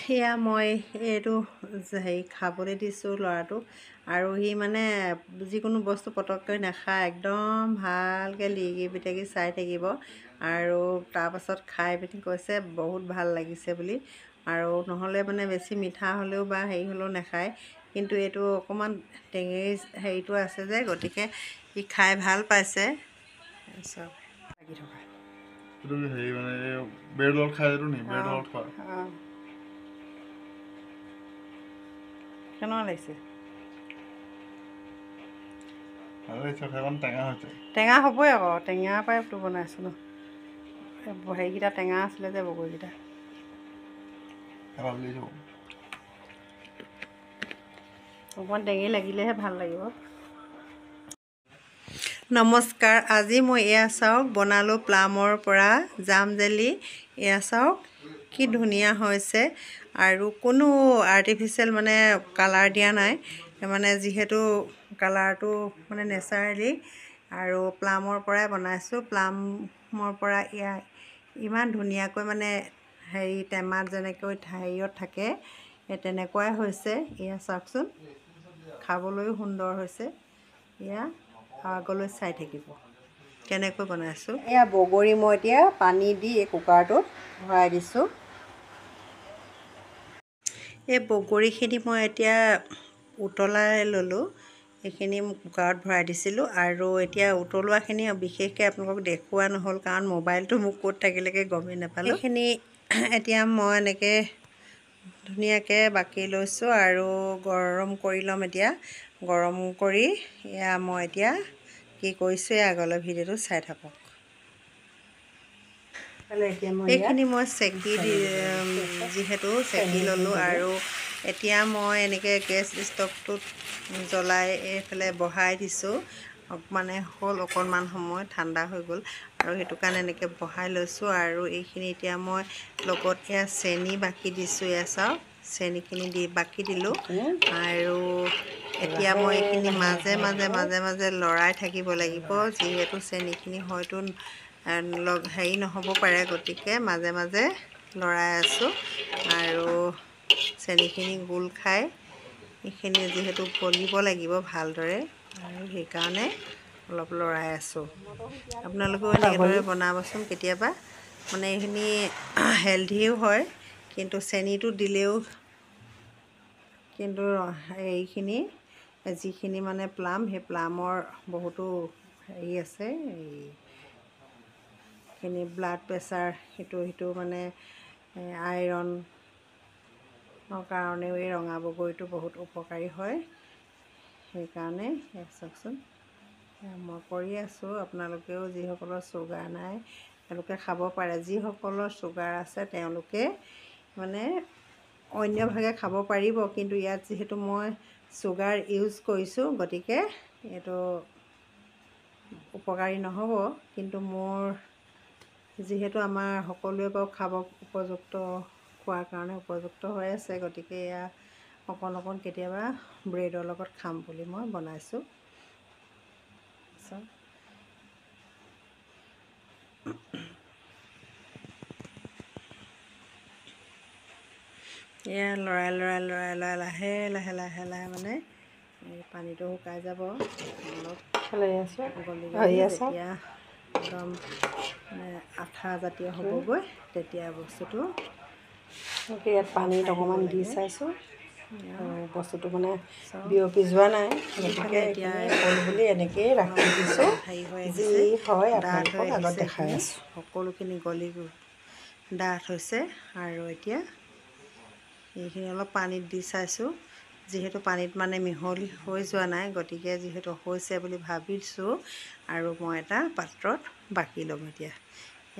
এয়া মই এইটো হেৰি খাবলৈ দিছোঁ ল'ৰাটোক আৰু সি মানে যিকোনো বস্তু পটককৈ নাখায় একদম ভালকৈ লিৰিকি পিটিকি চাই থাকিব আৰু তাৰপাছত খাই পিনি কৈছে বহুত ভাল লাগিছে বুলি আৰু নহ'লে মানে বেছি মিঠা হ'লেও বা হেৰি হ'লেও নাখায় কিন্তু এইটো অকণমান টেঙেৰি হেৰিটো আছে যে গতিকে সি খাই ভাল পাইছে চব লাগি থকা হেৰি মানে ব্ৰেডৰ লগত খাই এইটো নি ব্ৰেডৰ লগত খোৱা কেনেকুৱা লাগিছে ভাল লাগিছে অকণ টেঙা হৈছে টেঙা হ'বই আকৌ টেঙাৰ পৰাইতো বনাইছোঁ ন হেৰিকেইটা টেঙা আছিলে যে বগৰীকেইটা অকণমান টেঙি লাগিলেহে ভাল লাগিব নমস্কাৰ আজি মই এয়া চাওক বনালোঁ প্লামৰ পৰা জাম জেলি এয়া চাওক কি ধুনীয়া হৈছে আৰু কোনো আৰ্টিফিচিয়েল মানে কালাৰ দিয়া নাই মানে যিহেতু কালাৰটো মানে নেচাৰেলি আৰু প্লামৰ পৰাই বনাইছোঁ প্লামৰ পৰা এয়া ইমান ধুনীয়াকৈ মানে হেৰি টেমাত যেনেকৈ হেৰিয়ত থাকে তেনেকুৱাই হৈছে এয়া চাওকচোন খাবলৈও সুন্দৰ হৈছে এয়া আগলৈ চাই থাকিব কেনেকৈ বনাইছোঁ এয়া বগৰী মই এতিয়া পানী দি এই কুকাৰটোত ভৰাই দিছোঁ এই বগৰীখিনি মই এতিয়া উতলাই ল'লোঁ এইখিনি কুকাৰত ভৰাই দিছিলোঁ আৰু এতিয়া উতলোৱাখিনি বিশেষকৈ আপোনালোকক দেখুওৱা নহ'ল কাৰণ মোবাইলটো মোক ক'ত থাকিলেকৈ গমেই নাপালোঁ এইখিনি এতিয়া মই এনেকৈ ধুনীয়াকৈ বাকি লৈছোঁ আৰু গৰম কৰি ল'ম এতিয়া গৰম কৰি এয়া মই এতিয়া কি কৰিছোঁ আগলৈ ভিডিঅ'টো চাই থাকক এইখিনি মই চেকি যিহেতু চেকি ল'লোঁ আৰু এতিয়া মই এনেকৈ গেছ ষ্টভটোত জ্বলাই এইফালে বহাই দিছোঁ মানে হ'ল অকণমান সময় ঠাণ্ডা হৈ গ'ল আৰু সেইটো কাৰণে এনেকৈ বহাই লৈছোঁ আৰু এইখিনি এতিয়া মই লগত এয়া চেনি বাকি দিছোঁ এয়া চাওক চেনিখিনি দি বাকি দিলোঁ আৰু এতিয়া মই এইখিনি মাজে মাজে লৰাই থাকিব লাগিব যিহেতু চেনিখিনি হয়তো হেৰি নহ'ব পাৰে গতিকে মাজে মাজে লৰাই আছোঁ আৰু চেনিখিনি গোল খাই এইখিনি যিহেতু গলিব লাগিব ভালদৰে আৰু সেইকাৰণে অলপ লৰাই আছোঁ আপোনালোকেও এনেদৰে বনাবচোন কেতিয়াবা মানে এইখিনি হেলধিও হয় কিন্তু চেনিটো দিলেও কিন্তু এইখিনি যিখিনি মানে প্লাম সেই প্লামৰ বহুতো হেৰি আছে এইখিনি ব্লাড প্ৰেছাৰ সেইটো মানে আইৰণৰ কাৰণেও এই ৰঙা বগৰীটো বহুত উপকাৰী হয় সেইকাৰণে চাওকচোন মই কৰি আছোঁ আপোনালোকেও যিসকলৰ চুগাৰ নাই তেওঁলোকে খাব পাৰে যিসকলৰ চুগাৰ আছে তেওঁলোকে মানে অন্যভাগে খাব পাৰিব কিন্তু ইয়াত যিহেতু মই চুগাৰ ইউজ কৰিছোঁ গতিকে এইটো উপকাৰী নহ'ব কিন্তু মোৰ যিহেতু আমাৰ সকলোৱে বাৰু খাব উপযুক্ত খোৱাৰ কাৰণে উপযুক্ত হৈ আছে গতিকে এয়া অকণ কেতিয়াবা ব্ৰেডৰ লগত খাম বুলি মই বনাইছোঁ এয়া লৰাই লাহে মানে এই পানীটো শুকাই যাব অলপ গলি যেতিয়া একদম মানে আঠা জাতীয় হ'বগৈ তেতিয়া বস্তুটো ইয়াত পানীত অকণমান দি চাইছোঁ আৰু বস্তুটো মানে বিয়পি যোৱা নাই গতিকে এতিয়া হ'ল বুলি এনেকৈয়ে ৰাখি দিছোঁ হেৰি হৈ আহিছে হয় ডাঠ হৈ আগত দেখাই আছোঁ সকলোখিনি গলি ডাঠ হৈছে আৰু এতিয়া এইখিনি অলপ পানীত দি চাইছোঁ যিহেতু পানীত মানে মিহলি হৈ যোৱা নাই গতিকে যিহেতু হৈছে বুলি ভাবিছোঁ আৰু মই এটা পাত্ৰত বাকি ল'ম এতিয়া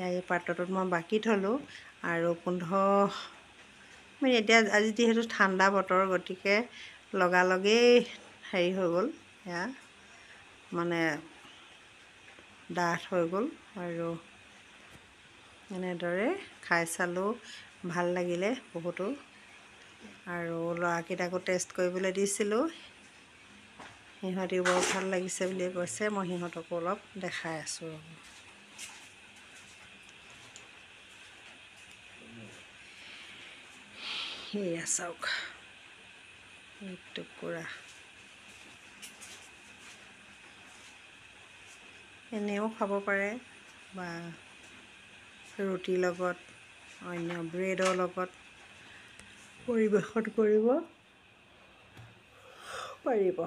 এই পাত্ৰটোত মই বাকি থ'লোঁ আৰু 15 মিনিট এতিয়া আজি যিহেতু ঠাণ্ডা বতৰ গতিকে লগালগেই হেৰি হৈ গ'ল এয়া মানে ডাঠ হৈ গ'ল আৰু এনেদৰে খাই চালোঁ ভাল লাগিলে বহুতো আৰু ল'ৰাকেইটাকো টেষ্ট কৰিবলৈ দিছিলোঁ সিহঁতেও বৰ ভাল লাগিছে বুলি কৈছে মই সিহঁতকো অলপ দেখাই আছোঁ সেয়া চাওক এক টুকুৰা এনেও খাব পাৰে বা ৰুটিৰ লগত অন্য ব্ৰেডৰ লগত পৰিৱেশন কৰিব পাৰিব।